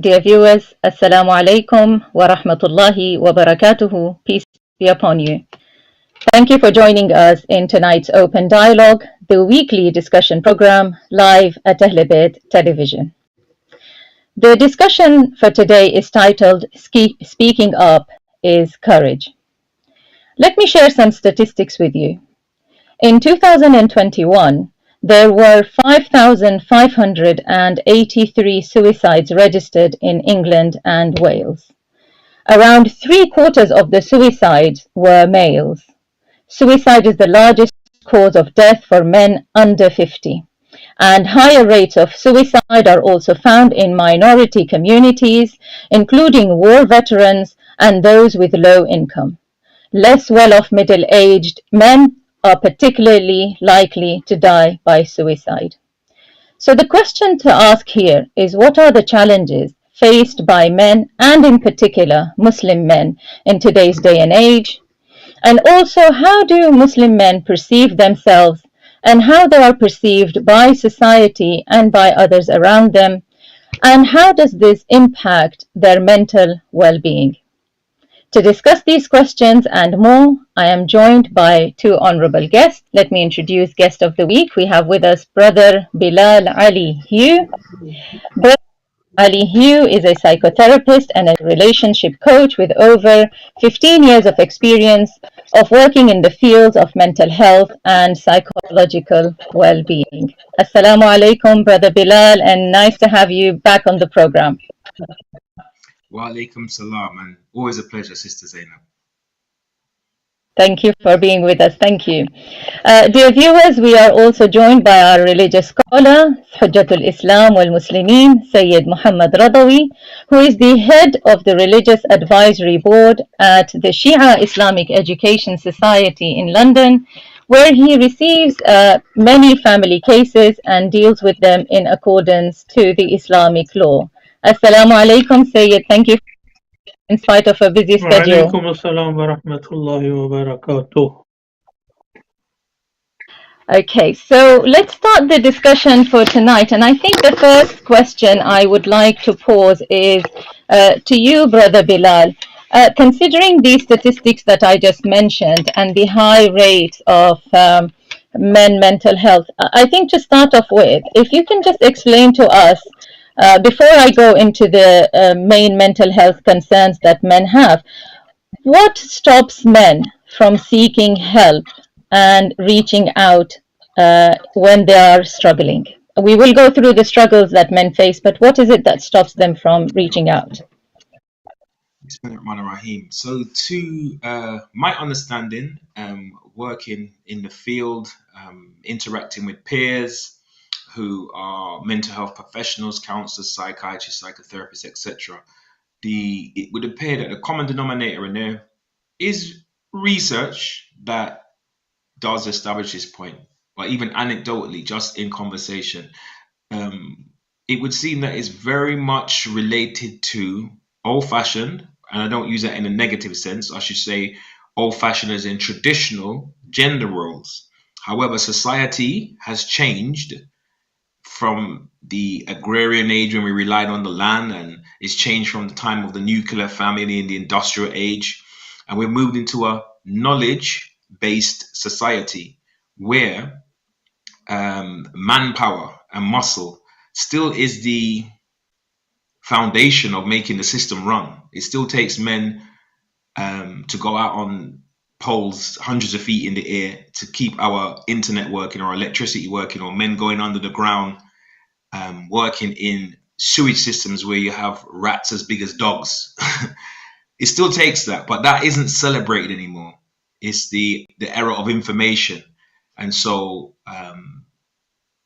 Dear viewers, Assalamu alaikum wa rahmatullahi wa barakatuhu. Peace be upon you. Thank you for joining us in tonight's Open Dialogue, the weekly discussion program live at Ahlebait Television. The discussion for today is titled Speaking Up is Courage. Let me share some statistics with you. In 2021, there were 5,583 suicides registered in England and Wales. Around 3/4 of the suicides were males. Suicide is the largest cause of death for men under 50, and higher rates of suicide are also found in minority communities, including war veterans and those with low income. Less well-off middle-aged men are particularly likely to die by suicide. So the question to ask here is, what are the challenges faced by men, and in particular Muslim men, in today's day and age? And also, how do Muslim men perceive themselves and how they are perceived by society and by others around them? And how does this impact their mental well-being? To discuss these questions and more, I am joined by two honorable guests. Let me introduce guest of the week. We have with us Brother Bilal Ali Hugh. Brother Ali Hugh is a psychotherapist and a relationship coach with over 15 years of experience of working in the fields of mental health and psychological well-being. Assalamu alaikum, Brother Bilal, and nice to have you back on the program. Wa alaikum salam, and always a pleasure, Sister Zainab. Thank you for being with us. Thank you. Dear viewers, we are also joined by our religious scholar, Hujjatul Islam wal Muslimin, Sayyid Mohammad Razavi, who is the head of the Religious Advisory Board at the Shia Islamic Education Society in London, where he receives many family cases and deals with them in accordance to the Islamic law. Assalamu alaikum, Sayyid. Thank you in spite of a busy schedule. Wa alaikum assalam wa rahmatullahi wa barakatuh. Okay, so let's start the discussion for tonight. And I think the first question I would like to pose is to you, Brother Bilal. Considering these statistics that I just mentioned and the high rate of men mental health, I think to start off with, if you can just explain to us, before I go into the main mental health concerns that men have, what stops men from seeking help and reaching out when they are struggling? We will go through the struggles that men face, but what is it that stops them from reaching out? Bismillahirrahmanirrahim. So to my understanding, working in the field, interacting with peers who are mental health professionals, counselors, psychiatrists, psychotherapists, etc., it would appear that the common denominator in there is research that does establish this point, but even anecdotally, just in conversation, it would seem that it's very much related to old-fashioned, and I don't use that in a negative sense, I should say old-fashioned as in traditional gender roles. However, society has changed from the agrarian age when we relied on the land, and it's changed from the time of the nuclear family in the industrial age, and we've moved into a knowledge-based society where manpower and muscle still is the foundation of making the system run. It still takes men to go out on poles hundreds of feet in the air to keep our internet working or electricity working, or men going under the ground working in sewage systems where you have rats as big as dogs. It still takes that, but that isn't celebrated anymore. It's the era of information. And so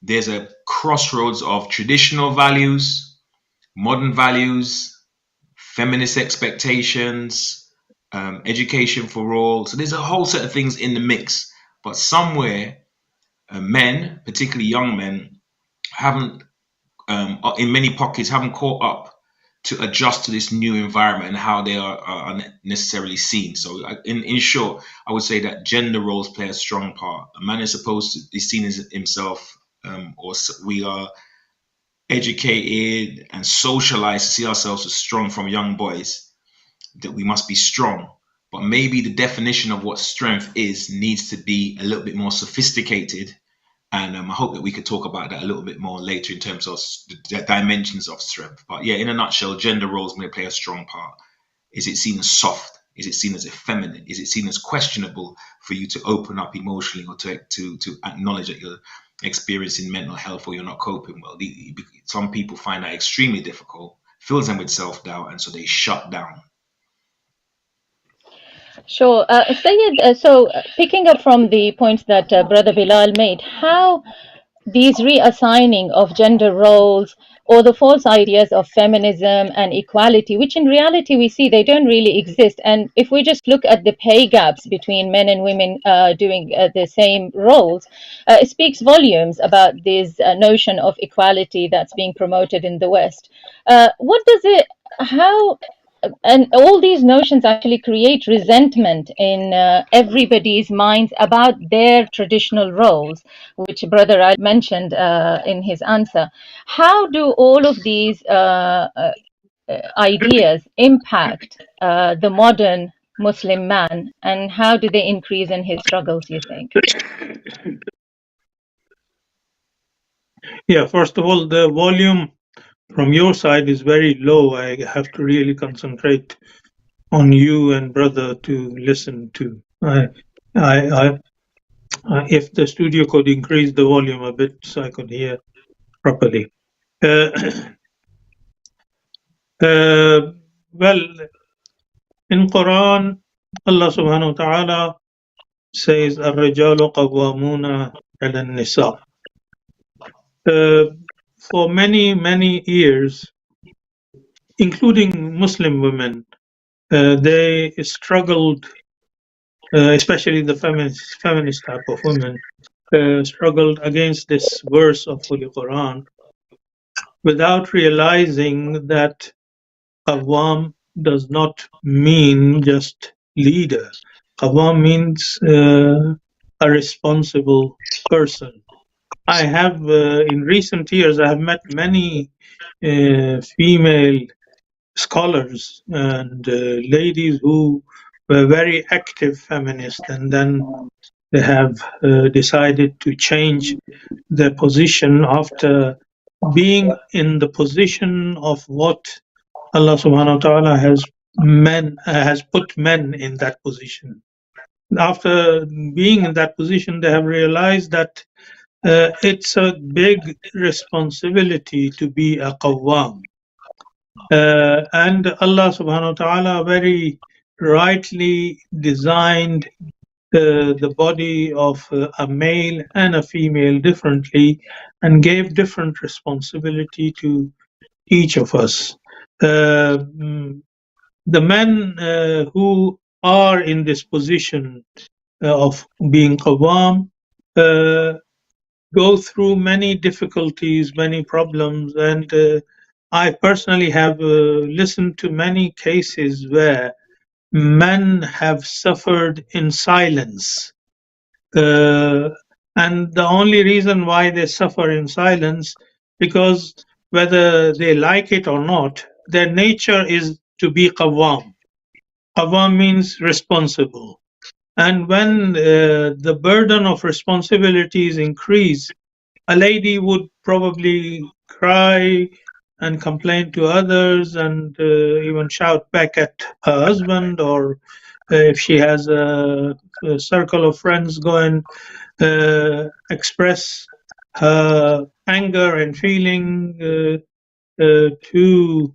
there's a crossroads of traditional values, modern values, feminist expectations, education for all. So there's a whole set of things in the mix. But somewhere, men, particularly young men, haven't, in many pockets, haven't caught up to adjust to this new environment and how they are necessarily seen. So in short, I would say that gender roles play a strong part. A man is supposed to be seen as himself, or we are educated and socialized to see ourselves as strong from young boys, that we must be strong. But maybe the definition of what strength is needs to be a little bit more sophisticated. And I hope that we could talk about that a little bit more later in terms of the dimensions of strength. But yeah, in a nutshell, gender roles may play a strong part. Is it seen as soft? Is it seen as effeminate? Is it seen as questionable for you to open up emotionally or to acknowledge that you're experiencing mental health or you're not coping well? Some people find that extremely difficult, fills them with self-doubt, and so they shut down. Sure. Sayed, picking up from the points that Brother Bilal made, how these reassigning of gender roles or the false ideas of feminism and equality, which in reality we see they don't really exist. And if we just look at the pay gaps between men and women doing the same roles, it speaks volumes about this notion of equality that's being promoted in the West. What does it, how, and all these notions actually create resentment in everybody's minds about their traditional roles, which Brother I mentioned in his answer. How do all of these ideas impact the modern Muslim man, and how do they increase in his struggles, you think? Yeah, first of all, the volume from your side is very low. I have to really concentrate on you and brother to listen to. If the studio could increase the volume a bit so I could hear properly. Well, in Quran, Allah subhanahu wa ta'ala says, الرجال قوامون على النساء. For many years, including Muslim women, they struggled, especially the feminist type of women, struggled against this verse of Holy Quran without realizing that Qawwam does not mean just leader. Qawwam means a responsible person. I have, in recent years, I have met many female scholars and ladies who were very active feminists, and then they have decided to change their position after being in the position of what Allah subhanahu wa ta'ala has put men in that position. After being in that position, they have realized that it's a big responsibility to be a qawwam. And Allah subhanahu wa ta'ala very rightly designed the body of a male and a female differently and gave different responsibility to each of us. The men who are in this position of being qawwam go through many difficulties, many problems, and I personally have listened to many cases where men have suffered in silence. And the only reason why they suffer in silence, because whether they like it or not, their nature is to be qawwam. Qawwam means responsible. And when the burden of responsibilities increase, a lady would probably cry and complain to others and even shout back at her husband, or if she has a circle of friends, go and express her anger and feeling to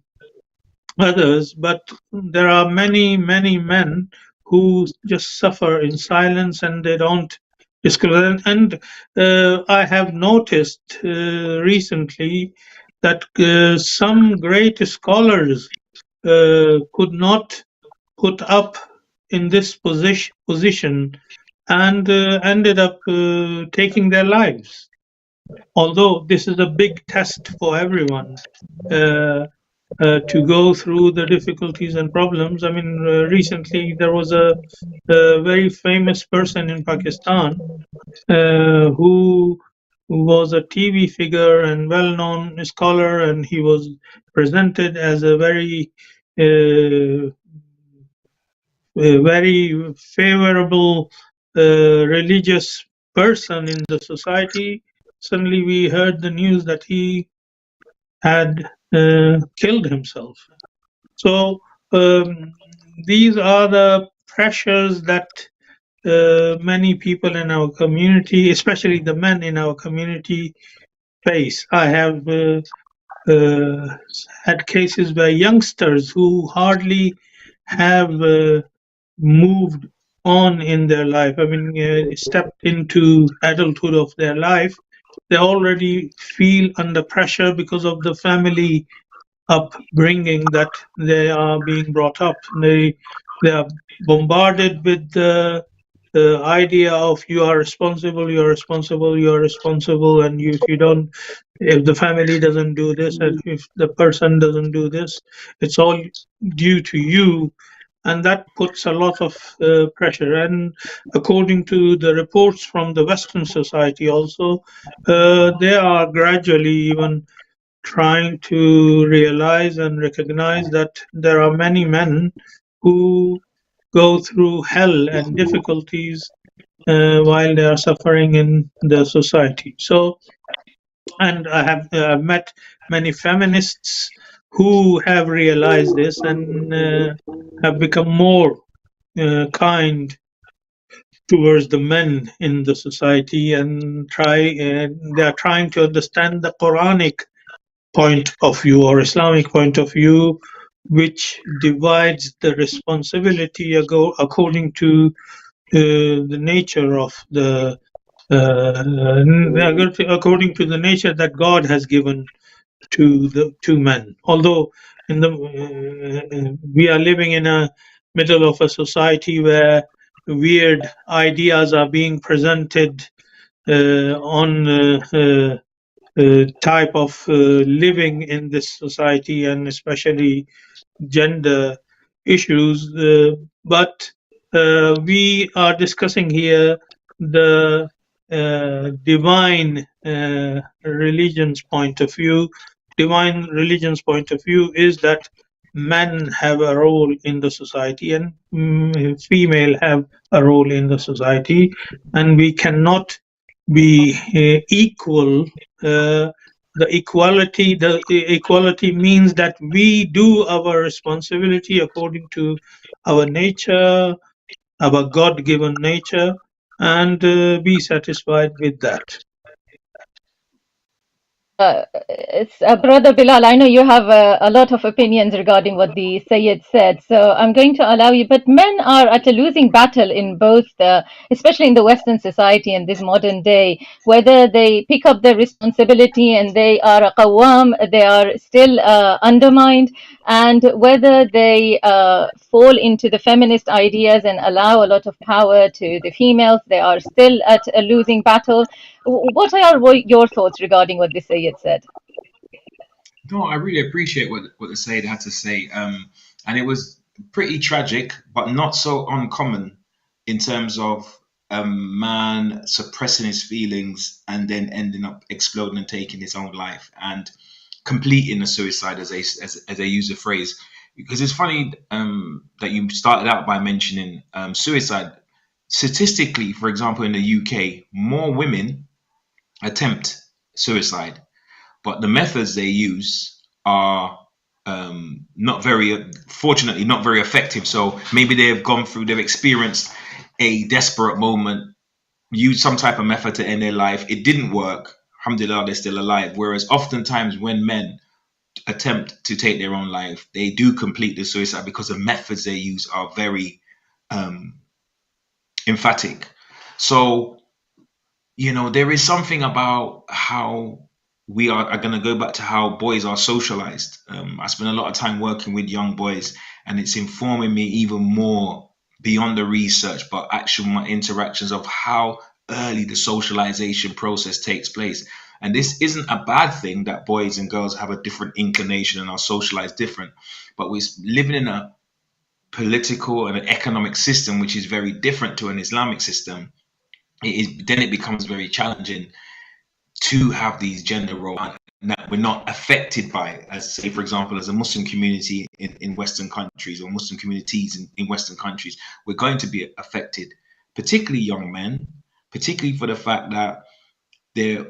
others. But there are many men who just suffer in silence and they don't disclose. And I have noticed recently that some great scholars could not put up in this position and ended up taking their lives. Although this is a big test for everyone to go through the difficulties and problems. I mean, recently there was a very famous person in Pakistan who who was a TV figure and well-known scholar, and he was presented as a very favorable religious person in the society. Suddenly we heard the news that he had killed himself. So these are the pressures that many people in our community, especially the men in our community, face. I have had cases where youngsters who hardly have moved on in their life, I mean, stepped into adulthood of their life, they already feel under pressure because of the family upbringing that they are being brought up. They are bombarded with the idea of you are responsible, you are responsible, you are responsible, and if you don't, if the family doesn't do this, and if the person doesn't do this, it's all due to you, and that puts a lot of pressure. And according to the reports from the Western society, also, they are gradually even trying to realize and recognize that there are many men who go through hell and difficulties while they are suffering in the society. So, and I have met many feminists who have realized this and have become more kind towards the men in the society, and they are trying to understand the Quranic point of view or Islamic point of view, which divides the responsibility according to the nature of according to the nature that God has given to the two men. Although in the we are living in a middle of a society where weird ideas are being presented on type of living in this society, and especially gender issues. But we are discussing here the divine religion's point of view. Divine religion's point of view is that men have a role in the society, and female have a role in the society, and we cannot be equal. The equality means that we do our responsibility according to our nature, our God-given nature, and be satisfied with that. Brother Bilal, I know you have a lot of opinions regarding what the Sayyid said, so I'm going to allow you. But men are at a losing battle in both, especially in the Western society in this modern day, whether they pick up their responsibility and they are a qawwam, they are still undermined, and whether they fall into the feminist ideas and allow a lot of power to the females, they are still at a losing battle. What are your thoughts regarding what the Sayyid said? No, I really appreciate what the Sayyid had to say. And it was pretty tragic, but not so uncommon in terms of a man suppressing his feelings and then ending up exploding and taking his own life and completing a suicide, as they use the phrase. Because it's funny that you started out by mentioning suicide. Statistically, for example, in the UK, more women attempt suicide, but the methods they use are not very, fortunately, not very effective. So maybe they've experienced a desperate moment, used some type of method to end their life. It didn't work. Alhamdulillah, they're still alive. Whereas oftentimes when men attempt to take their own life, they do complete the suicide because the methods they use are very emphatic. So, there is something about how we are going to go back to how boys are socialized. I spend a lot of time working with young boys, and it's informing me even more beyond the research, but actual my interactions of how early the socialization process takes place. And this isn't a bad thing that boys and girls have a different inclination and are socialized different, but we're living in a political and an economic system which is very different to an Islamic system. Then it becomes very challenging to have these gender roles, and that we're not affected by it, as say, for example, as a Muslim community in Western countries, or Muslim communities in Western countries, we're going to be affected, particularly young men, particularly for the fact that they're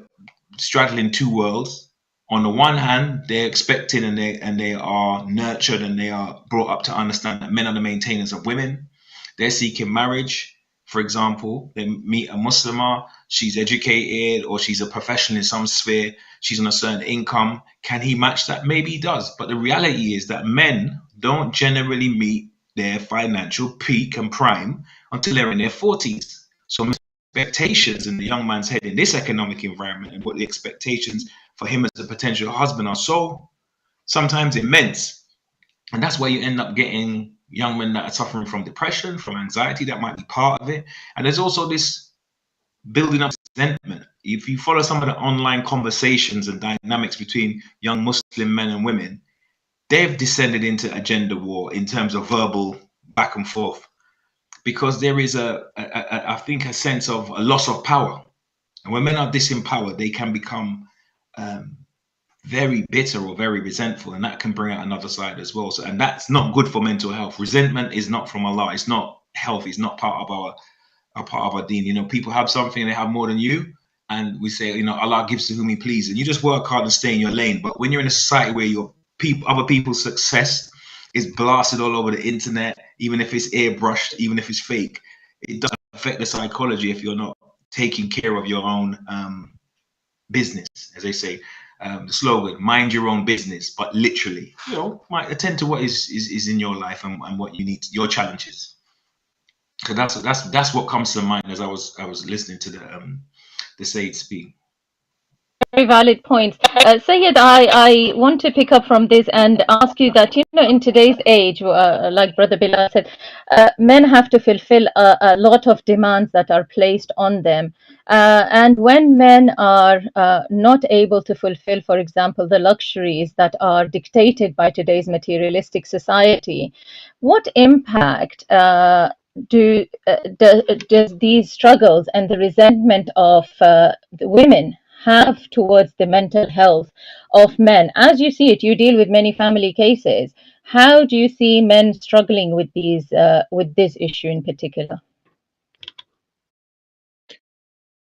straddling two worlds. On the one hand, they're expected and they are nurtured and they are brought up to understand that men are the maintainers of women. They're seeking marriage. For example, they meet a Muslimah, she's educated or she's a professional in some sphere, she's on a certain income. Can he match that? Maybe he does. But the reality is that men don't generally meet their financial peak and prime until they're in their 40s. So expectations in the young man's head in this economic environment and what the expectations for him as a potential husband are so sometimes immense. And that's why you end up getting young men that are suffering from depression, from anxiety. That might be part of it. And there's also this building up resentment. If you follow some of the online conversations and dynamics between young Muslim men and women, they've descended into a gender war in terms of verbal back and forth, because there is I think a sense of a loss of power. And when men are disempowered, they can become very bitter or very resentful, and that can bring out another side as well. So, and that's not good for mental health. Resentment is not from Allah. It's not healthy. It's not part of our deen. You know, people have something, they have more than you, and we say, you know, Allah gives to whom He pleases, and you just work hard and stay in your lane. But when you're in a society where your other people's success is blasted all over the internet, even if it's airbrushed, even if it's fake, it does affect the psychology if you're not taking care of your own business, as they say. The slogan, mind your own business, but literally, you know, might attend to what is in your life and what you need, your challenges. So that's what comes to mind as I was listening to the Sayyid speak. Very valid points. Sayyid, I want to pick up from this and ask you that, you know, in today's age, like Brother Bilal said, men have to fulfill a lot of demands that are placed on them. And when men are not able to fulfill, for example, the luxuries that are dictated by today's materialistic society, what impact does these struggles and the resentment of the women have towards the mental health of men? As you see it, you deal with many family cases. How do you see men struggling with this issue in particular?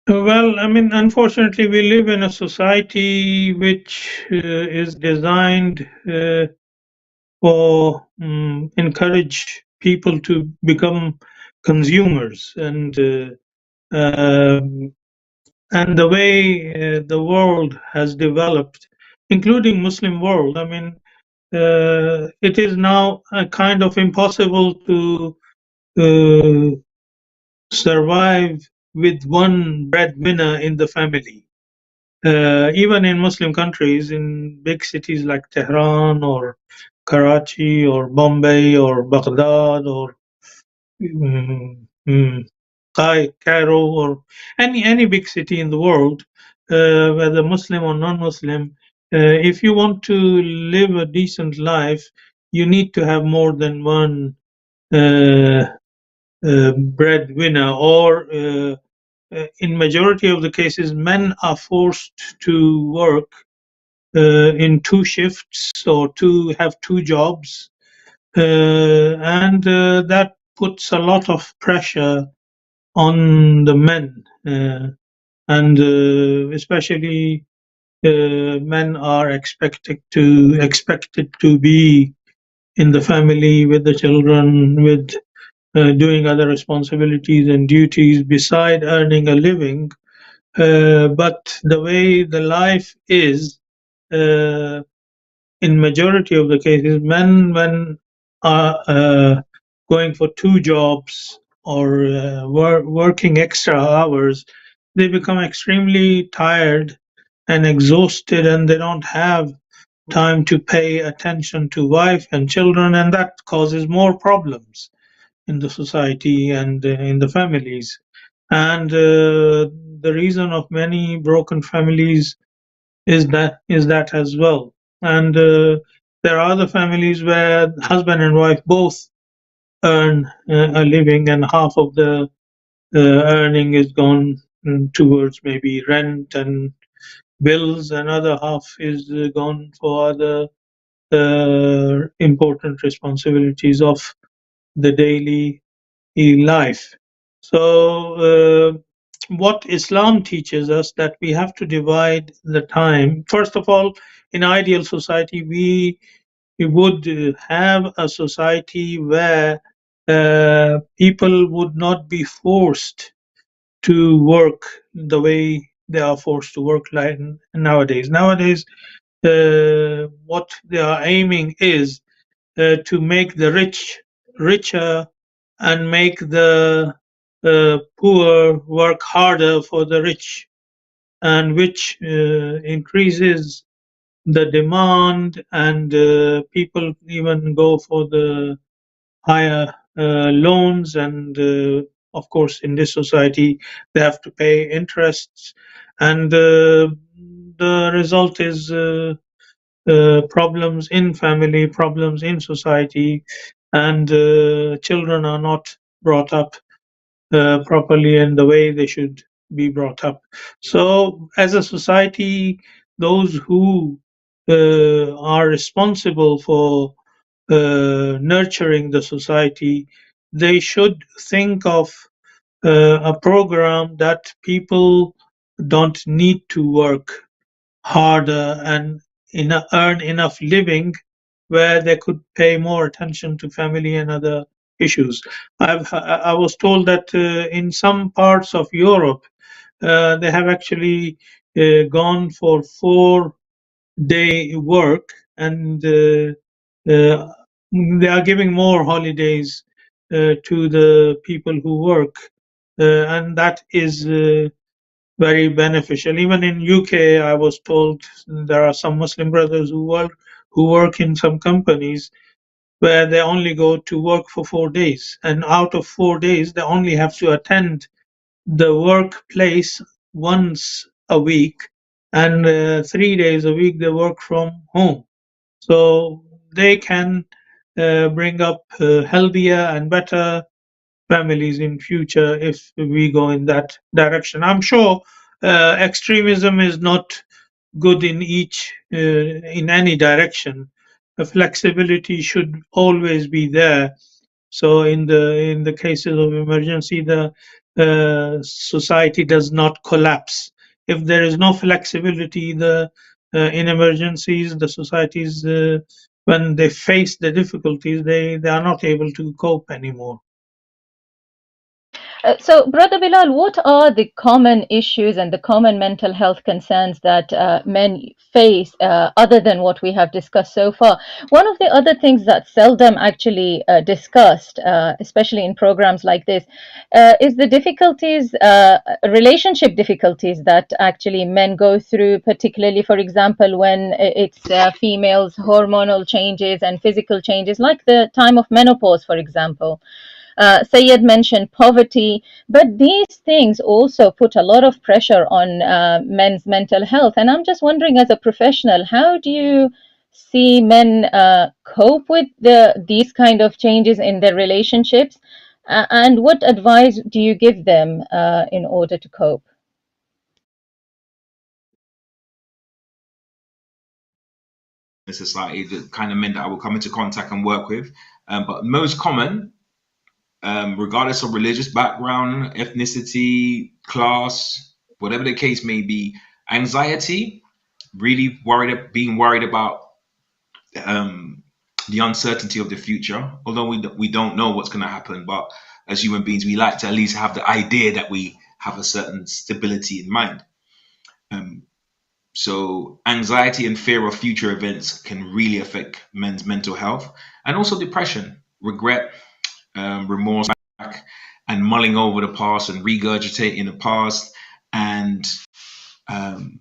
Well, I mean, unfortunately, we live in a society which is designed for encourage people to become consumers, and the way the world has developed, including Muslim world, I mean, it is now kind of impossible to survive with one breadwinner in the family. Even in Muslim countries, in big cities like Tehran or Karachi or Bombay or Baghdad or Cairo or any big city in the world, whether Muslim or non-Muslim, if you want to live a decent life, you need to have more than one breadwinner, or in majority of the cases, men are forced to work in two shifts or to have two jobs, and that puts a lot of pressure on the men, and especially men are expected to be in the family with the children, with doing other responsibilities and duties beside earning a living. But the way the life is, in majority of the cases, men are going for two jobs or working extra hours, they become extremely tired and exhausted, and they don't have time to pay attention to wife and children, and that causes more problems in the society and in the families. And the reason of many broken families is that as well. And there are other families where husband and wife both earn a living, and half of the earning is gone towards maybe rent and bills, and other half is gone for other important responsibilities of the daily life. So what Islam teaches us, that we have to divide the time. First of all, in ideal society, we would have a society where people would not be forced to work the way they are forced to work like nowadays. Nowadays, what they are aiming is to make the rich richer and make the poor work harder for the rich, and which increases the demand, and people even go for the higher loans, and of course in this society they have to pay interests, and the result is problems in family, problems in society, and children are not brought up properly in the way they should be brought up. So, as a society, those who are responsible for nurturing the society, they should think of a program that people don't need to work harder and earn enough living, where they could pay more attention to family and other issues. I was told that in some parts of Europe, they have actually gone for 4-day work, and they are giving more holidays to the people who work, and that is very beneficial. Even in UK, I was told there are some Muslim brothers who work in some companies where they only go to work for 4 days, and out of 4 days, they only have to attend the workplace once a week, and 3 days a week they work from home. So they can bring up healthier and better families in future if we go in that direction. I'm sure extremism is not good in any direction. Flexibility should always be there. So in the cases of emergency, the society does not collapse. If there is no flexibility, the in emergencies, the societies when they face the difficulties, they are not able to cope anymore. So, Brother Bilal, what are the common issues and the common mental health concerns that men face other than what we have discussed so far? One of the other things that's seldom actually discussed, especially in programs like this, is the difficulties, relationship difficulties that actually men go through, particularly, for example, when it's females' hormonal changes and physical changes, like the time of menopause, for example. Sayed mentioned poverty, but these things also put a lot of pressure on men's mental health. And I'm just wondering, as a professional, how do you see men cope with these kind of changes in their relationships? And what advice do you give them in order to cope? The society, the kind of men that I will come into contact and work with. But most common, regardless of religious background, ethnicity, class, whatever the case may be, anxiety, really being worried about um, the uncertainty of the future. Although we don't know what's going to happen, but as human beings, we like to at least have the idea that we have a certain stability in mind. Um, so anxiety and fear of future events can really affect men's mental health, and also depression, regret, remorse, and mulling over the past and regurgitating the past, and um,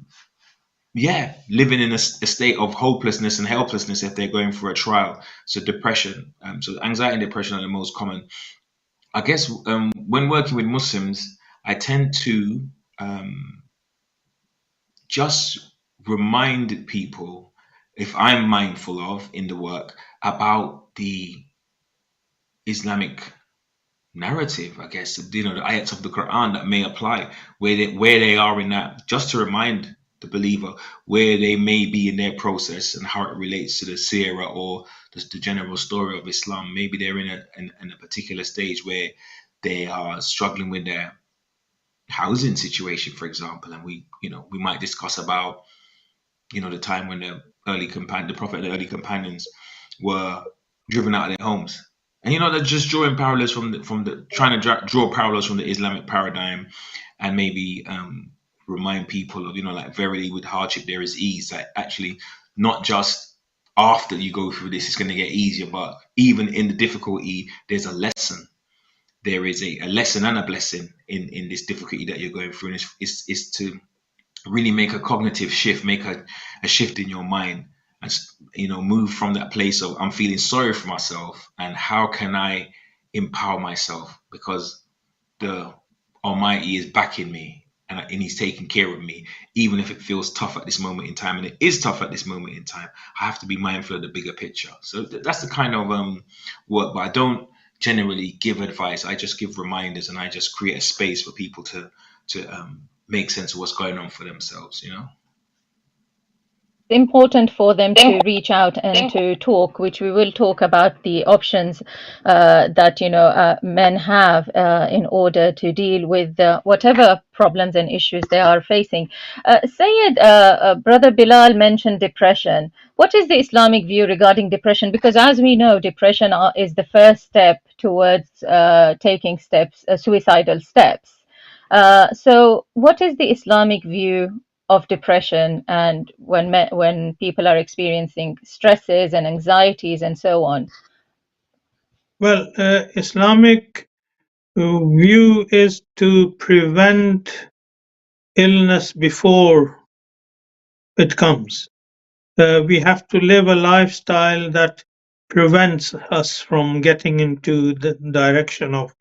yeah, living in a state of hopelessness and helplessness if they're going through a trial. So depression, so anxiety and depression are the most common. I guess when working with Muslims, I tend to just remind people, if I'm mindful of in the work, about the Islamic narrative, I guess, the ayats of the Quran that may apply, where they are in that, just to remind the believer, where they may be in their process and how it relates to the seerah or the general story of Islam. Maybe they're in a particular stage where they are struggling with their housing situation, for example, and we might discuss about the time when the Prophet and the early companions were driven out of their homes. And they're just drawing parallels trying to draw parallels from the Islamic paradigm, and maybe remind people of like, verily with hardship there is ease. Like, actually, not just after you go through this it's going to get easier, but even in the difficulty there's a lesson. There is a lesson and a blessing in this difficulty that you're going through, and it's to really make a cognitive shift, make a shift in your mind, and move from that place of I'm feeling sorry for myself and how can I empower myself, because the Almighty is backing me and he's taking care of me, even if it feels tough at this moment in time. And it is tough at this moment in time. I have to be mindful of the bigger picture. So that's the kind of work. But I don't generally give advice. I just give reminders, and I just create a space for people to make sense of what's going on for themselves. Important for them to reach out and to talk, which we will talk about the options that men have in order to deal with whatever problems and issues they are facing. Sayyid, Brother Bilal mentioned depression. What is the Islamic view regarding depression? Because as we know, depression is the first step towards taking suicidal steps. So what is the Islamic view of depression, and when people are experiencing stresses and anxieties and so on? Well, Islamic view is to prevent illness before it comes. We have to live a lifestyle that prevents us from getting into the direction of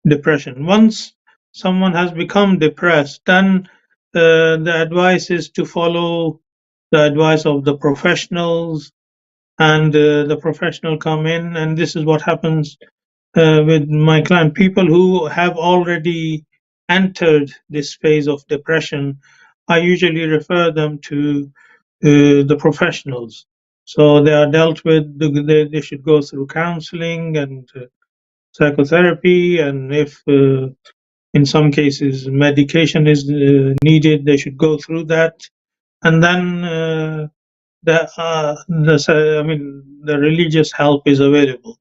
depression. Once someone has become depressed, then the advice is to follow the advice of the professionals, and the professional come in, and this is what happens with my client. People who have already entered this phase of depression, I usually refer them to the professionals. So they are dealt with, they should go through counseling and psychotherapy, and if in some cases medication is needed, they should go through that. And then the religious help is available.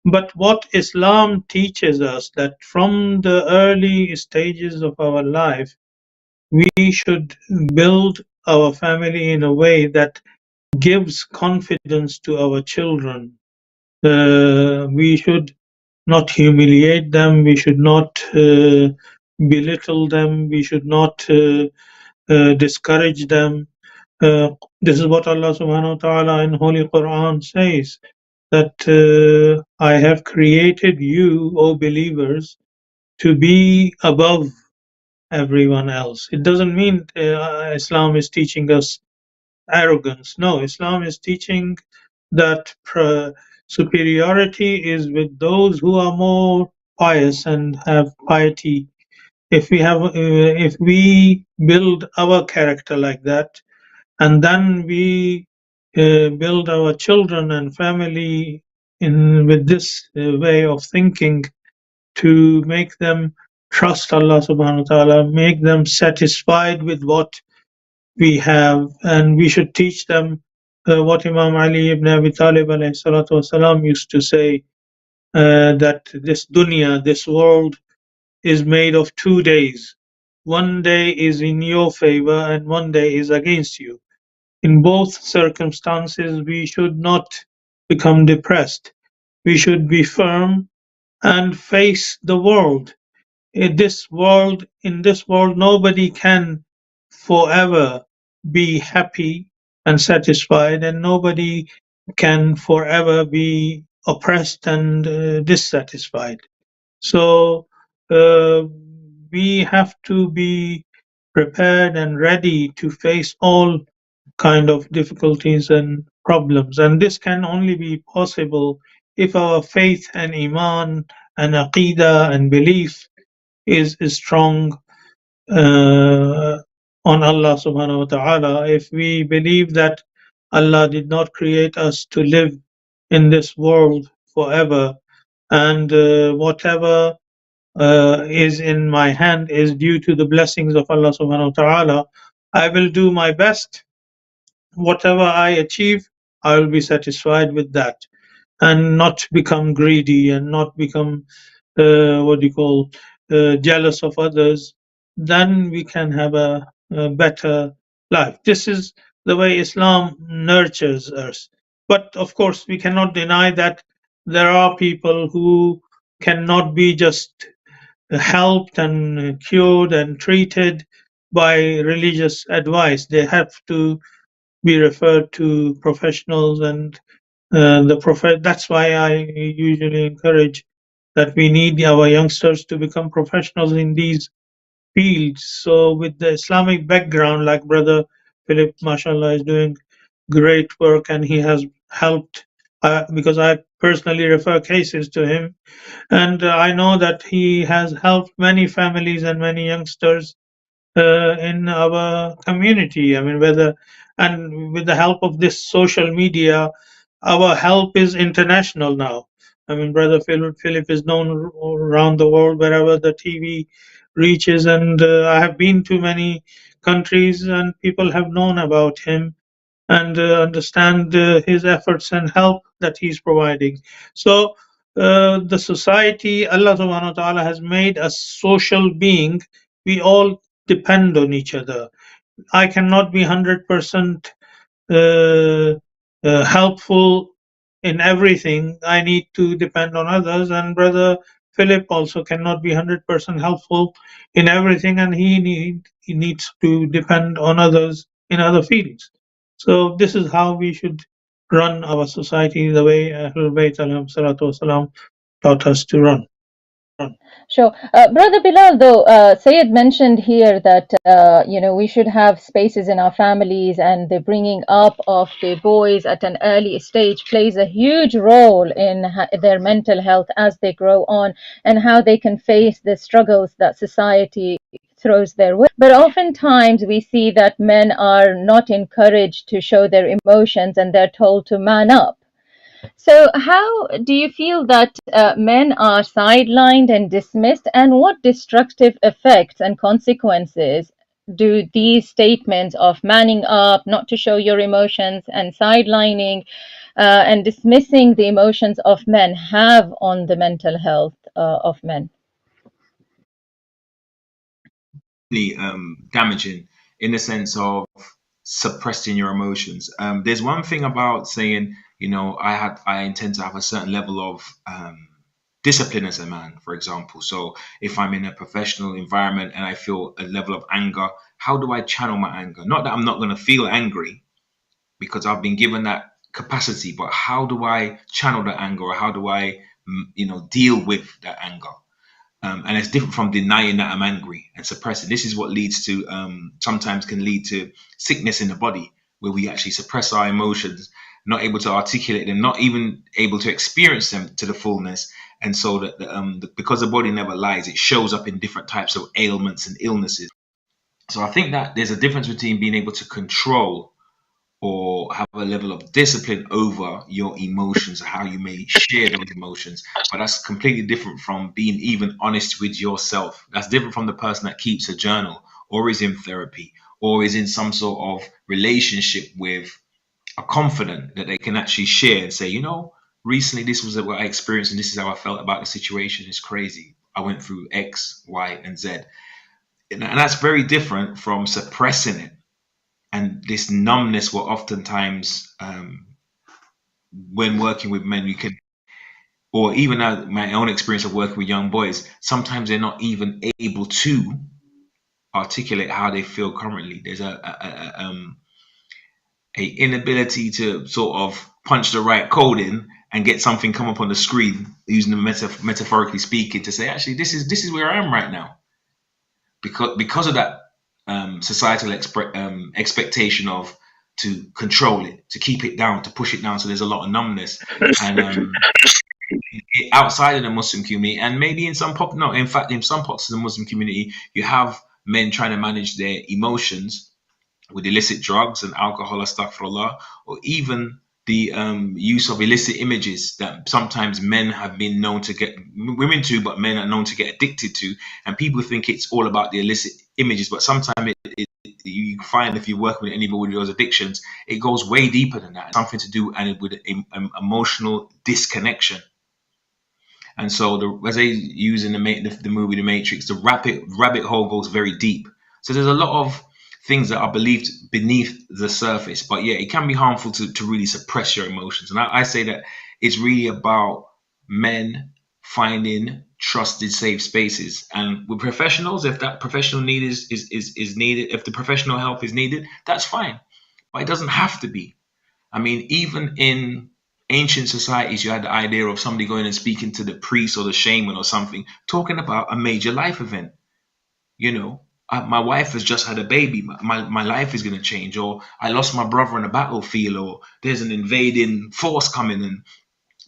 But what Islam teaches us, that from the early stages of our life, we should build our family in a way that gives confidence to our children. We should not humiliate them, we should not belittle them, we should not discourage them. This is what Allah subhanahu wa ta'ala in Holy Quran says, that I have created you, O believers, to be above everyone else. It doesn't mean Islam is teaching us arrogance. No, Islam is teaching that superiority is with those who are more pious and have piety. If we build our character like that, and then we build our children and family with this way of thinking, to make them trust Allah subhanahu wa ta'ala, make them satisfied with what we have, and we should teach them what Imam Ali ibn Abi Talib alayhi salatu wasalam used to say, that this dunya, this world, is made of 2 days. One day is in your favor and one day is against you. In both circumstances, we should not become depressed. We should be firm and face the world. In this world, nobody can forever be happy and satisfied, and nobody can forever be oppressed and dissatisfied. So we have to be prepared and ready to face all kind of difficulties and problems, and this can only be possible if our faith and iman and aqidah and belief is strong on Allah subhanahu wa ta'ala, if we believe that Allah did not create us to live in this world forever, and whatever is in my hand is due to the blessings of Allah subhanahu wa ta'ala, I will do my best. Whatever I achieve, I will be satisfied with that, and not become greedy, and not become jealous of others. Then we can have a better life. This is the way Islam nurtures us. But of course, we cannot deny that there are people who cannot be just helped and cured and treated by religious advice. They have to be referred to professionals, and that's why I usually encourage that we need our youngsters to become professionals in these fields. So with the Islamic background, like Brother Philip, mashallah, is doing great work, and he has helped, because I personally refer cases to him, and I know that he has helped many families and many youngsters in our community. I mean, and with the help of this social media, our help is international now. I mean, Brother Philip is known around the world wherever the TV reaches, and I have been to many countries, and people have known about him and understand his efforts and help that he's providing. So the society, Allah subhanahu wa ta'ala has made a social being. We all depend on each other. I cannot be 100% helpful in everything. I need to depend on others, and Brother Philip also cannot be 100% helpful in everything, and he needs to depend on others in other fields. So this is how we should run our society, the way Ahlebait alayhim salatu wasalam taught us to run. Sure. Brother Bilal, though, Sayed mentioned here that, we should have spaces in our families, and the bringing up of the boys at an early stage plays a huge role in their mental health as they grow on, and how they can face the struggles that society throws their way. But oftentimes we see that men are not encouraged to show their emotions, and they're told to man up. So, how do you feel that men are sidelined and dismissed, and what destructive effects and consequences do these statements of manning up, not to show your emotions, and sidelining and dismissing the emotions of men have on the mental health of men? Damaging in the sense of suppressing your emotions. There's one thing about saying, I intend to have a certain level of discipline as a man, for example. So if I'm in a professional environment and I feel a level of anger, how do I channel my anger? Not that I'm not going to feel angry, because I've been given that capacity, but how do I channel that anger, or how do I, deal with that anger? And it's different from denying that I'm angry and suppressing. This is what leads to, sometimes can lead to sickness in the body, where we actually suppress our emotions, not able to articulate them, not even able to experience them to the fullness. And so that because the body never lies, it shows up in different types of ailments and illnesses. So I think that there's a difference between being able to control or have a level of discipline over your emotions, how you may share those emotions. But that's completely different from being even honest with yourself. That's different from the person that keeps a journal, or is in therapy, or is in some sort of relationship with a confidant that they can actually share and say, recently this was what I experienced, and this is how I felt about the situation. It's crazy. I went through X, Y, and Z. And that's very different from suppressing it. And this numbness will oftentimes, when working with men, you can, or even my own experience of working with young boys, sometimes they're not even able to articulate how they feel currently. There's a inability to sort of punch the right code in and get something come up on the screen, using the metaphorically speaking, to say, actually, this is where I am right now, because of that societal expectation of to control it, to keep it down, to push it down. So there's a lot of numbness, and outside of the Muslim community, and maybe in some in some parts of the Muslim community, you have men trying to manage their emotions with illicit drugs and alcohol, astaghfirullah, or even the use of illicit images that sometimes men have been known to get, women too, but men are known to get addicted to. And people think it's all about the illicit images, but sometimes you find if you work with anybody with those addictions, it goes way deeper than that. It's something to do and with emotional disconnection. And so, as they use in the movie The Matrix, the rabbit hole goes very deep. So there's a lot of things that are believed beneath the surface, but yeah, it can be harmful to really suppress your emotions. And I say that it's really about men finding trusted, safe spaces. And with professionals, if that professional need is needed, if the professional help is needed, that's fine. But it doesn't have to be. I mean, even in ancient societies, you had the idea of somebody going and speaking to the priest or the shaman or something, talking about a major life event. You know, my wife has just had a baby. My life is going to change, or I lost my brother on a battlefield, or there's an invading force coming, and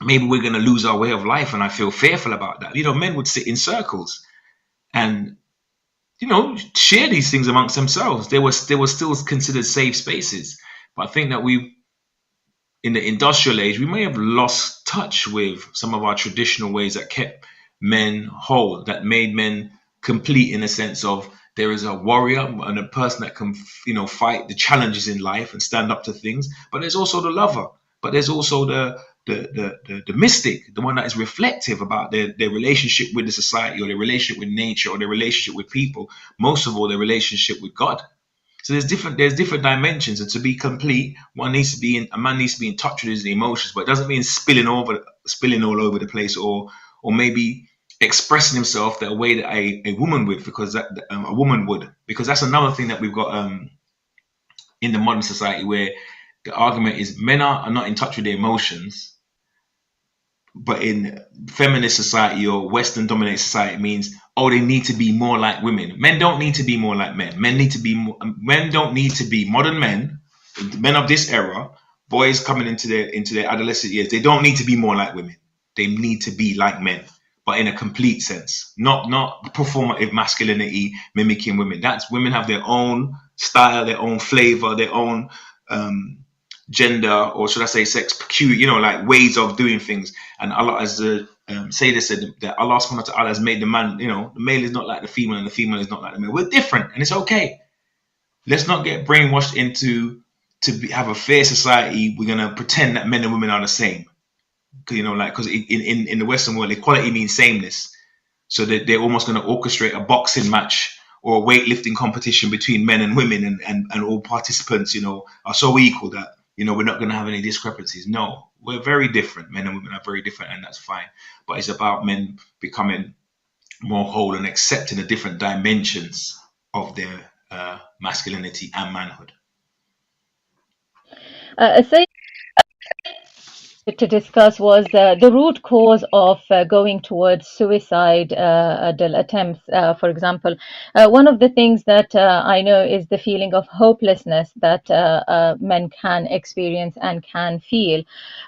maybe we're going to lose our way of life, and I feel fearful about that. You know, men would sit in circles and, you know, share these things amongst themselves. They were still considered safe spaces. But I think that in the industrial age, we may have lost touch with some of our traditional ways that kept men whole, that made men complete in a sense of there is a warrior and a person that can, you know, fight the challenges in life and stand up to things. But there's also the lover. But there's also the mystic, the one that is reflective about their relationship with the society, or their relationship with nature, or their relationship with people. Most of all, their relationship with God. So there's different dimensions, and to be complete, a man needs to be in touch with his emotions, but it doesn't mean spilling all over the place, or maybe expressing himself the way that a woman would, because a woman would, because that's another thing that we've got in the modern society, where the argument is men are not in touch with their emotions. But in feminist society or Western dominated society, it means, oh, they need to be more like women. Men don't need to be more like men. Men don't need to be modern men of this era, boys coming into their adolescent years. They don't need to be more like women. They need to be like men, but in a complete sense, not performative masculinity mimicking women. That's, women have their own style, their own flavor, their own gender, or should I say sex peculiar, you know, like ways of doing things. And Allah, as the Sayyidah said, that Allah subhanahu wa ta'ala has made the man, you know, the male is not like the female and the female is not like the male. We're different, and it's okay. Let's not get brainwashed into have a fair society. We're gonna pretend that men and women are the same, you know, like, because in the Western world, equality means sameness. So they're almost going to orchestrate a boxing match or a weightlifting competition between men and women, and all participants, you know, are so equal that, you know, we're not going to have any discrepancies. No, we're very different. Men and women are very different, and that's fine. But it's about men becoming more whole and accepting the different dimensions of their masculinity and manhood. To discuss was the root cause of going towards suicide attempts. For example, one of the things that I know is the feeling of hopelessness that men can experience and can feel.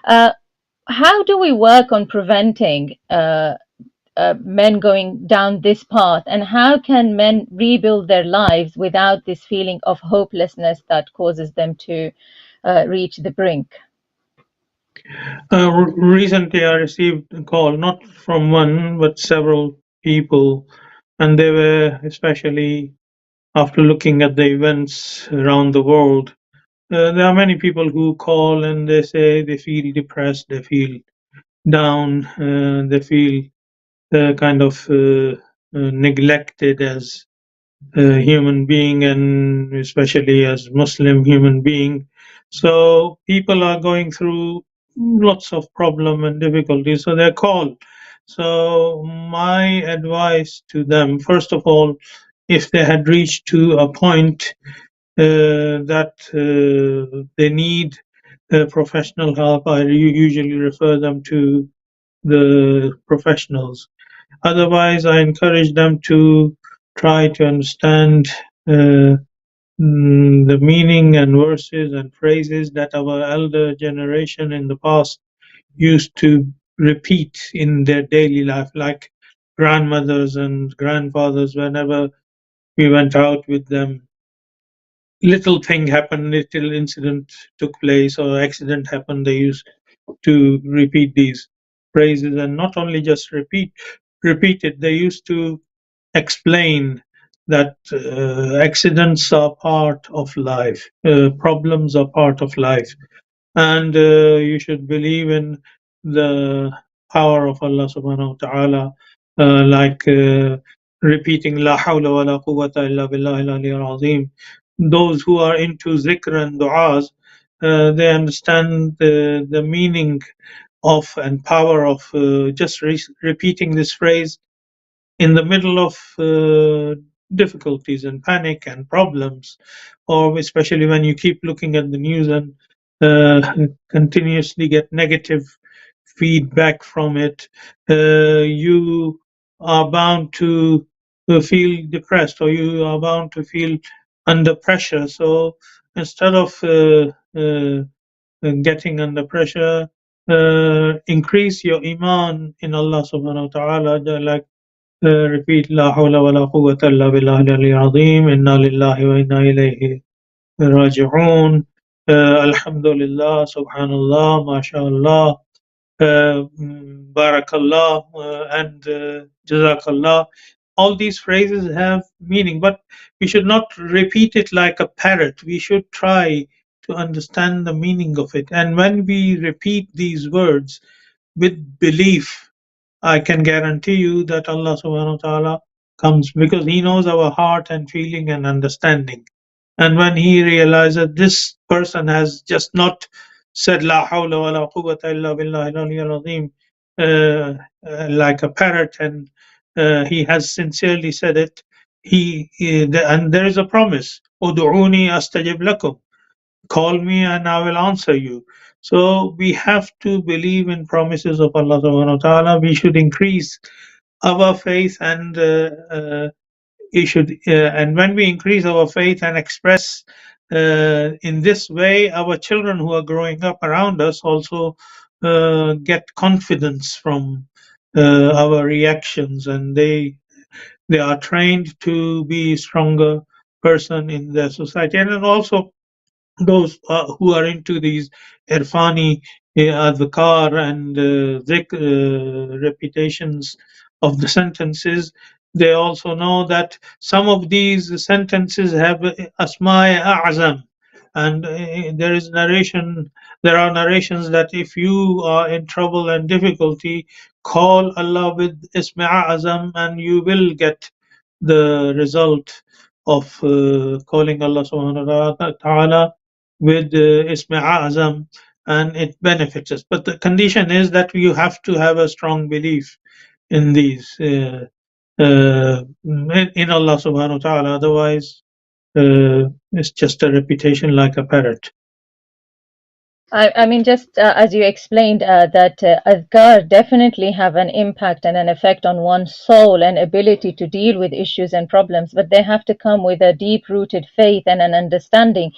How do we work on preventing men going down this path, and how can men rebuild their lives without this feeling of hopelessness that causes them to reach the brink? Recently, I received a call, not from one, but several people, and they were, especially after looking at the events around the world, there are many people who call and they say they feel depressed, they feel down, they feel kind of neglected as a human being, and especially as Muslim human being. So people are going through lots of problem and difficulties, so they call. So my advice to them, first of all, if they had reached to a point that they need professional help, I usually refer them to the professionals. Otherwise, I encourage them to try to understand the meaning and verses and phrases that our elder generation in the past used to repeat in their daily life, like grandmothers and grandfathers, whenever we went out with them. Little thing happened, little incident took place, or accident happened. They used to repeat these phrases, and not only just repeat it. They used to explain that accidents are part of life, problems are part of life, and you should believe in the power of Allah subhanahu wa ta'ala, like repeating La hawla wa la quwwata illa billahi al-aliyyil azim. Those who are into zikr and du'as, they understand the meaning of and power of just repeating this phrase in the middle of difficulties and panic and problems, or especially when you keep looking at the news and continuously get negative feedback from it, you are bound to feel depressed, or you are bound to feel under pressure. So instead of getting under pressure, increase your iman in Allah subhanahu wa ta'ala, like repeat La hawla wa la quwwata illa billahi al-aliyyil azim, inna lillahi wa inna ilayhi raji'un, alhamdulillah, subhanallah, mashallah, barakallah, and jazakallah. All these phrases have meaning, but we should not repeat it like a parrot. We should try to understand the meaning of it. And when we repeat these words with belief, I can guarantee you that Allah subhanahu wa ta'ala comes, because He knows our heart and feeling and understanding. And when He realizes this person has just not said La hawla wa la quwwata illa billahi al-aliyyil azim like a parrot, and he has sincerely said it, and there is a promise, Udu'uni astajib lakum, call me and I will answer you. So we have to believe in promises of Allah subhanahu wa ta'ala. We should increase our faith, and and when we increase our faith and express in this way, our children who are growing up around us also get confidence from our reactions, and they are trained to be stronger person in their society. And also those who are into these irfani adhkar and repetitions of the sentences, they also know that some of these sentences have asma a'zam, and there are narrations that if you are in trouble and difficulty, call Allah with isma a'zam, and you will get the result of calling Allah subhanahu wa ta'ala with Isma Azam, and it benefits us. But the condition is that you have to have a strong belief in these, in Allah subhanahu wa ta'ala. Otherwise, it's just a repetition like a parrot. I mean, just as you explained, that adhkar definitely have an impact and an effect on one's soul and ability to deal with issues and problems, but they have to come with a deep-rooted faith and an understanding.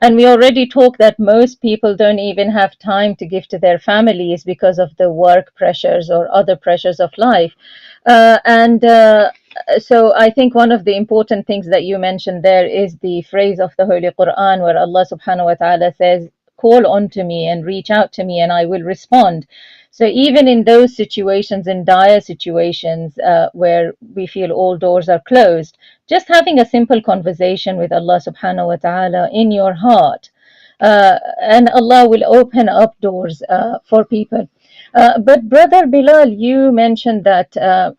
And we already talked that most people don't even have time to give to their families because of the work pressures or other pressures of life. So I think one of the important things that you mentioned there is the phrase of the Holy Quran, where Allah subhanahu wa ta'ala says, call unto me and reach out to me and I will respond. So even in those situations, in dire situations where we feel all doors are closed, just having a simple conversation with Allah subhanahu wa ta'ala in your heart, and Allah will open up doors for people. But Brother Bilal, you mentioned that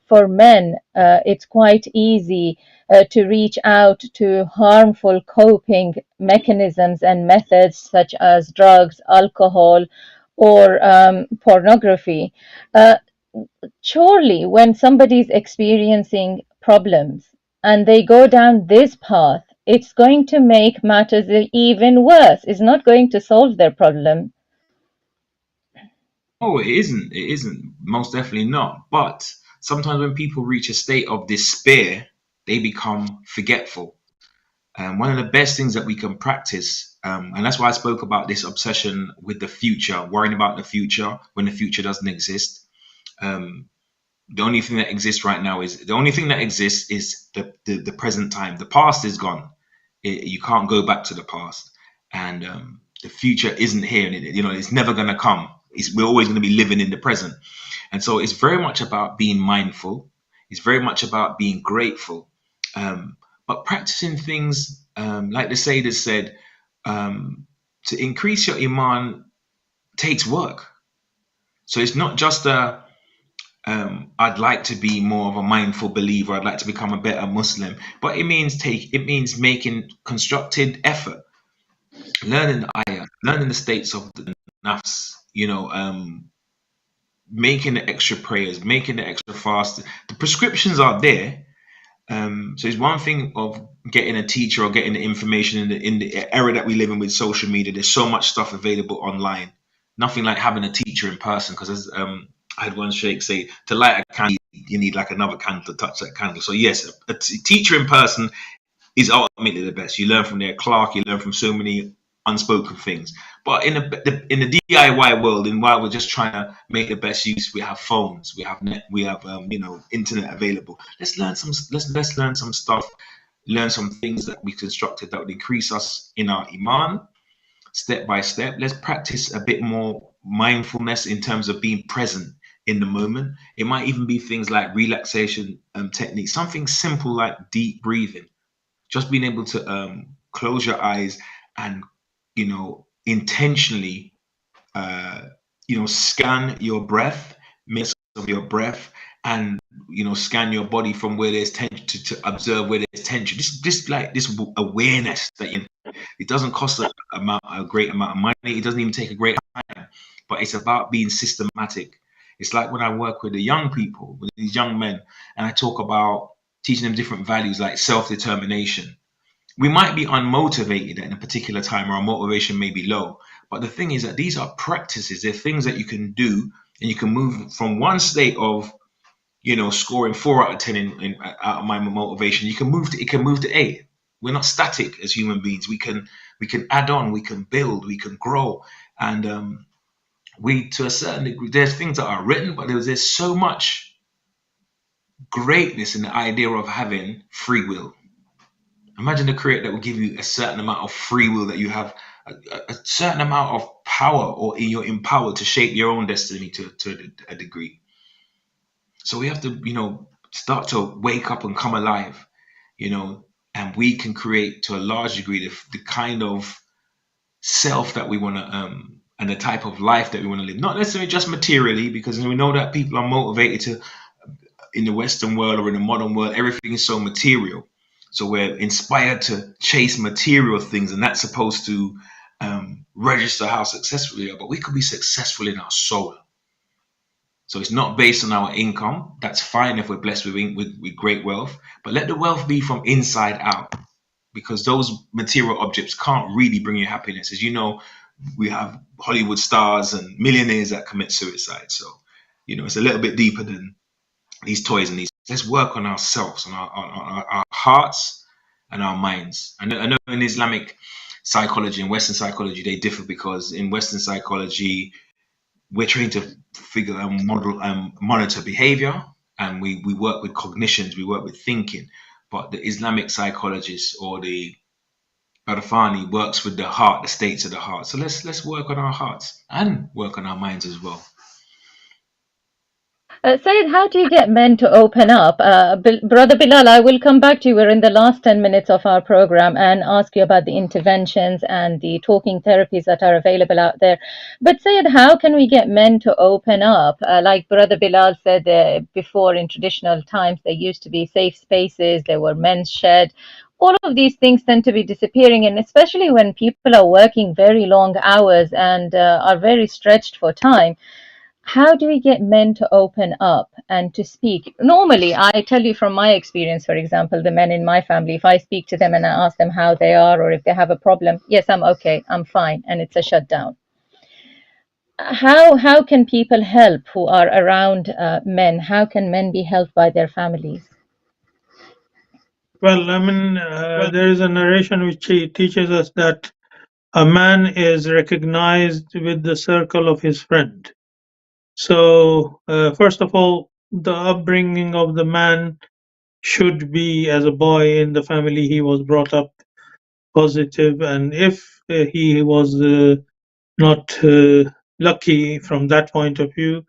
for men, it's quite easy to reach out to harmful coping mechanisms and methods such as drugs, alcohol, or pornography. Surely, when somebody's experiencing problems and they go down this path, it's going to make matters even worse. It's not going to solve their problem. Oh, it isn't. It isn't. Most definitely not. But sometimes when people reach a state of despair, they become forgetful. One of the best things that we can practice, and that's why I spoke about this obsession with the future, worrying about the future when the future doesn't exist. The only thing that exists right now is the present time. The past is gone. You can't go back to the past, and the future isn't here. And it's never going to come. We're always going to be living in the present, and so it's very much about being mindful. It's very much about being grateful, but practicing things like the Sayyid said, to increase your iman takes work. So it's not just I'd like to be more of a mindful believer. I'd like to become a better Muslim, but it means making constructed effort, learning the ayah, learning the states of the nafs. Making the extra prayers, making the extra fast. The prescriptions are there. So it's one thing of getting a teacher or getting the information in the era that we live in with social media. There's so much stuff available online. Nothing like having a teacher in person, because as I had one sheikh say, to light a candle, you need like another candle to touch that candle. So yes, a teacher in person is ultimately the best. You learn from their clerk, you learn from so many unspoken things. But in the DIY world, and while we're just trying to make the best use, we have phones, we have internet available. Let's learn some stuff, learn some things that we constructed that would increase us in our iman step by step. Let's practice a bit more mindfulness in terms of being present in the moment. It might even be things like relaxation techniques, something simple like deep breathing, just being able to close your eyes and intentionally scan your breath, minutes of your breath, and scan your body from where there's tension to observe where there's tension. Just like this awareness that it doesn't cost a great amount of money. It doesn't even take a great time, but it's about being systematic. It's like when I work with the young people, with these young men, and I talk about teaching them different values like self-determination. We might be unmotivated at a particular time, or our motivation may be low. But the thing is that these are practices. They're things that you can do, and you can move from one state of, scoring 4 out of 10 out of my motivation. It can move to 8. We're not static as human beings. We can add on. We can build. We can grow. And to a certain degree, there's things that are written, but there's so much greatness in the idea of having free will. Imagine a creator that will give you a certain amount of free will, that you have a certain amount of power, or you're empowered to shape your own destiny to a degree. So we have to, start to wake up and come alive, and we can create to a large degree the kind of self that we want to, and the type of life that we want to live. Not necessarily just materially, because we know that people are motivated to, in the Western world or in the modern world, everything is so material. So we're inspired to chase material things, and that's supposed to register how successful we are. But we could be successful in our soul. So it's not based on our income. That's fine if we're blessed with great wealth. But let the wealth be from inside out, because those material objects can't really bring you happiness. As you know, we have Hollywood stars and millionaires that commit suicide. So, it's a little bit deeper than these toys and these. Let's work on ourselves, on our hearts and our minds. I know in Islamic psychology and Western psychology, they differ, because in Western psychology, we're trained to figure and monitor behavior, and we work with cognitions, we work with thinking. But the Islamic psychologist, or the Arafani, works with the heart, the states of the heart. So let's work on our hearts and work on our minds as well. Syed, how do you get men to open up? Brother Bilal, I will come back to you. We're in the last 10 minutes of our program, and ask you about the interventions and the talking therapies that are available out there. But Syed, how can we get men to open up? Like Brother Bilal said, before, in traditional times, there used to be safe spaces, there were men's shed. All of these things tend to be disappearing, and especially when people are working very long hours and are very stretched for time. How do we get men to open up and to speak? Normally, I tell you from my experience, for example, the men in my family, if I speak to them and I ask them how they are, or if they have a problem, yes, I'm okay, I'm fine, and it's a shutdown. How can people help who are around men? How can men be helped by their families? Well, there is a narration which teaches us that a man is recognized with the circle of his friend. So, first of all, the upbringing of the man should be, as a boy in the family, he was brought up positive, and if he was not lucky from that point of view,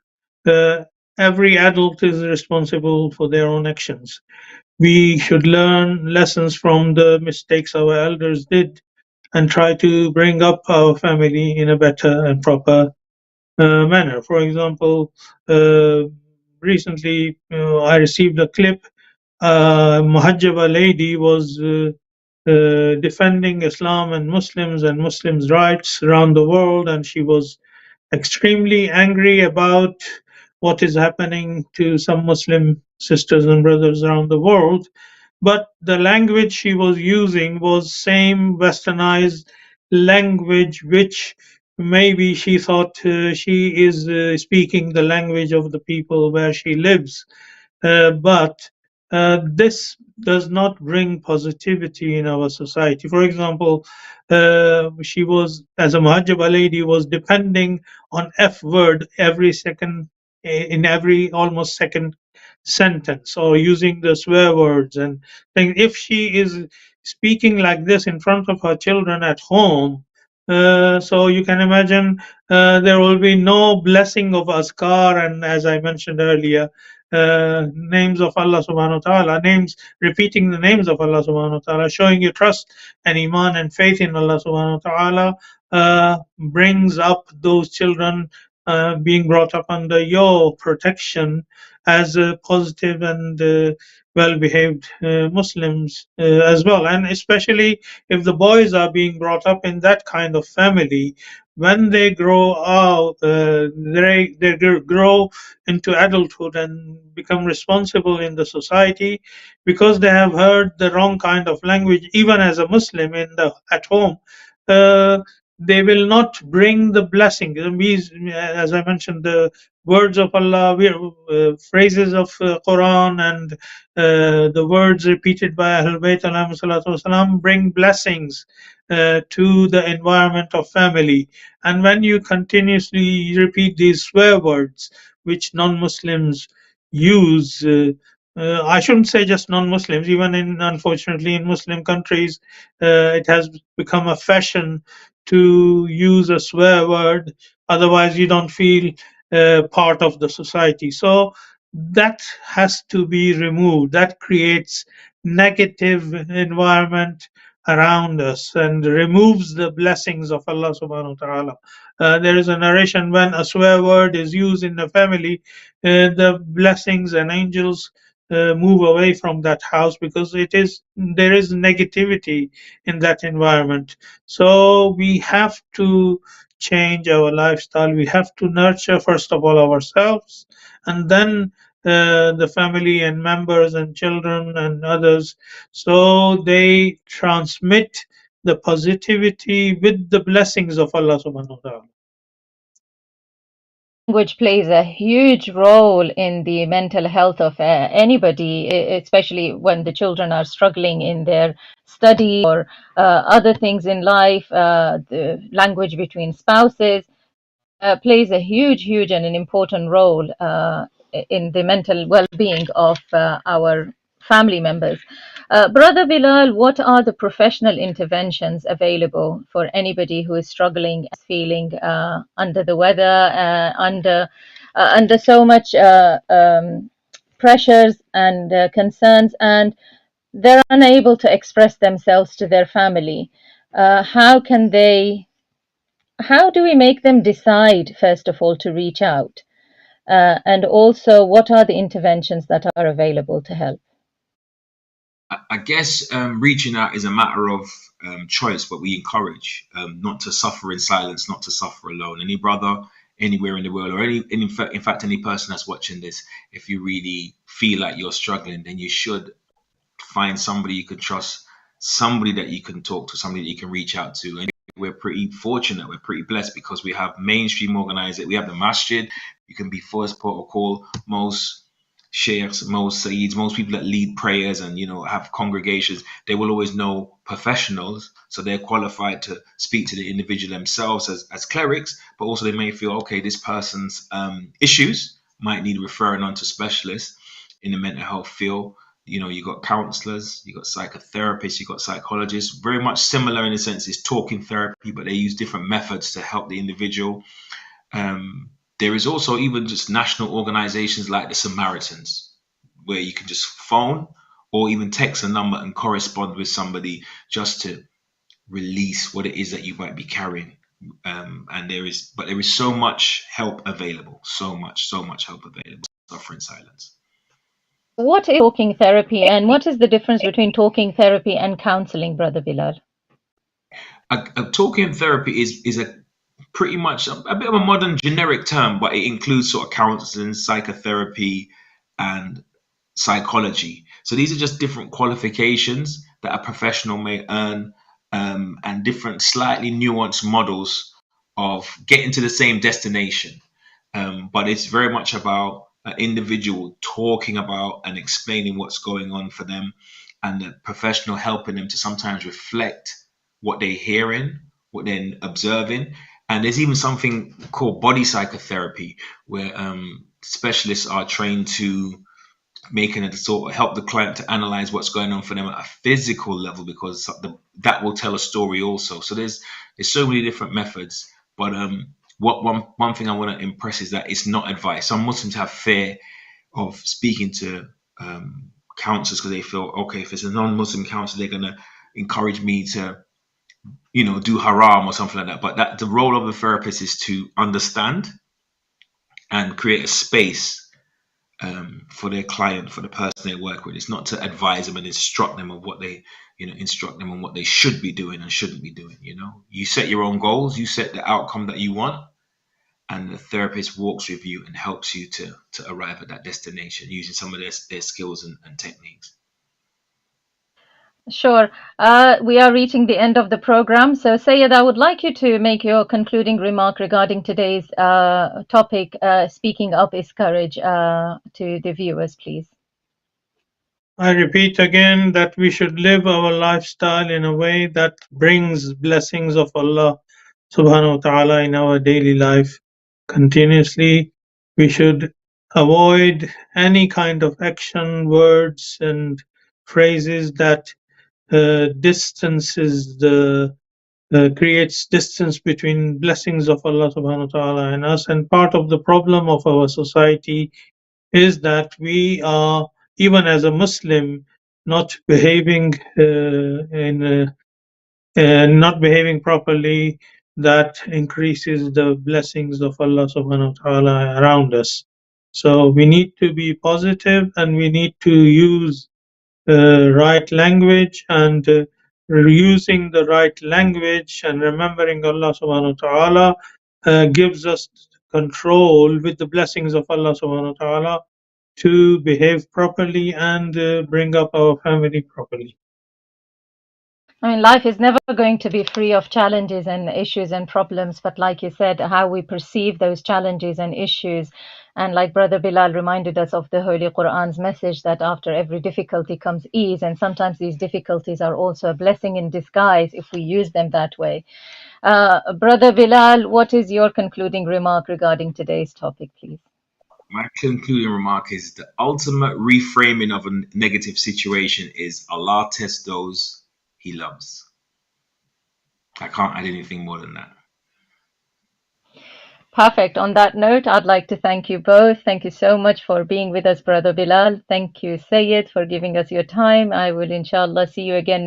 uh, every adult is responsible for their own actions. We should learn lessons from the mistakes our elders did and try to bring up our family in a better and proper manner. For example, recently I received a clip. Muhajjaba lady was defending Islam and Muslims' rights around the world, and she was extremely angry about what is happening to some Muslim sisters and brothers around the world. But the language she was using was same westernized language, which maybe she thought she is speaking the language of the people where she lives. But this does not bring positivity in our society. For example, she was, as a Muhajjaba lady, was depending on F word every second, in every almost second sentence, or using the swear words and things. If she is speaking like this in front of her children at home, so you can imagine there will be no blessing of Azkar, and as I mentioned earlier, names of Allah subhanahu wa ta'ala, names, repeating the names of Allah subhanahu wa ta'ala, showing your trust and iman and faith in Allah subhanahu wa ta'ala, brings up those children being brought up under your protection as positive and well-behaved Muslims as well. And especially if the boys are being brought up in that kind of family, when they grow out, they grow into adulthood and become responsible in the society, because they have heard the wrong kind of language, even as a Muslim at home. Uh, they will not bring the blessing. As I mentioned, the words of Allah, phrases of Quran, and the words repeated by Ahlebait wasalam bring blessings to the environment of family. And when you continuously repeat these swear words, which non-Muslims use, I shouldn't say just non-Muslims, even unfortunately in Muslim countries, it has become a fashion to use a swear word, otherwise you don't feel part of the society. So that has to be removed. That creates negative environment around us and removes the blessings of Allah subhanahu wa ta'ala. There is a narration, when a swear word is used in the family, the blessings and angels move away from that house, because there is negativity in that environment. So we have to change our lifestyle. We have to nurture, first of all, ourselves, and then the family and members and children and others, so they transmit the positivity with the blessings of Allah subhanahu wa ta'ala. Language plays a huge role in the mental health of anybody, especially when the children are struggling in their study or other things in life. The language between spouses plays a huge and an important role in the mental well-being of our family members. Brother Bilal, what are the professional interventions available for anybody who is struggling, feeling under the weather, under so much pressures and concerns, and they're unable to express themselves to their family? How can they? How do we make them decide, first of all, to reach out? And also, what are the interventions that are available to help? I guess reaching out is a matter of choice, but we encourage not to suffer in silence, not to suffer alone. Any brother anywhere in the world, or in fact, any person that's watching this, if you really feel like you're struggling, then you should find somebody you can trust, somebody that you can talk to, somebody that you can reach out to. And we're pretty fortunate, we're pretty blessed, because we have mainstream organizers. We have the masjid. You can be first port of call. Most sheikhs, most sayyids, most people that lead prayers and have congregations, they will always know professionals, so they're qualified to speak to the individual themselves as clerics, but also they may feel, okay, this person's issues might need referring on to specialists in the mental health field. You know, you got counselors, you got psychotherapists, you got psychologists. Very much similar in a sense, it's talking therapy, but they use different methods to help the individual. There is also even just national organizations like the Samaritans, where you can just phone or even text a number and correspond with somebody just to release what it is that you might be carrying. And there is so much help available, so much help available. Suffer in silence. What is talking therapy, and what is the difference between talking therapy and counseling, Brother Bilal? A talking therapy is a pretty much a bit of a modern generic term, but it includes sort of counseling, psychotherapy, and psychology. So these are just different qualifications that a professional may earn, and different slightly nuanced models of getting to the same destination. But it's very much about an individual talking about and explaining what's going on for them, and the professional helping them to sometimes reflect what they're hearing, what they're observing. And there's even something called body psychotherapy, where specialists are trained to making it sort of help the client to analyze what's going on for them at a physical level, because that will tell a story also. So there's so many different methods. But what one thing I want to impress is that it's not advice. Some Muslims have fear of speaking to counselors because they feel, okay, if it's a non-Muslim counselor, they're going to encourage me to, you know, do haram or something like that. But that the role of the therapist is to understand and create a space for their client, for the person they work with. It's not to advise them and instruct them on what they, instruct them on what they should be doing and shouldn't be doing. You set your own goals, you set the outcome that you want, and the therapist walks with you and helps you to arrive at that destination using some of their skills and techniques. Sure. We are reaching the end of the program. So, Sayed, I would like you to make your concluding remark regarding today's topic, speaking up is courage, to the viewers, please. I repeat again that we should live our lifestyle in a way that brings blessings of Allah subhanahu wa ta'ala in our daily life continuously. We should avoid any kind of action, words, and phrases that creates distance between blessings of Allah subhanahu wa ta'ala and us. And part of the problem of our society is that we are, even as a Muslim, not behaving not behaving properly. That increases the blessings of Allah subhanahu wa ta'ala around us. So we need to be positive, and we need to use right language, and using the right language and remembering Allah subhanahu wa ta'ala gives us control with the blessings of Allah subhanahu wa ta'ala to behave properly and bring up our family properly. I mean, life is never going to be free of challenges and issues and problems, but like you said, how we perceive those challenges and issues. And like Brother Bilal reminded us of the Holy Quran's message that after every difficulty comes ease, and sometimes these difficulties are also a blessing in disguise if we use them that way. Brother Bilal, what is your concluding remark regarding today's topic, please? My concluding remark is the ultimate reframing of a negative situation is Allah tests those He loves. I can't add anything more than that. Perfect. On that note, I'd like to thank you both. Thank you so much for being with us, Brother Bilal. Thank you, Sayed, for giving us your time. I will inshallah see you again next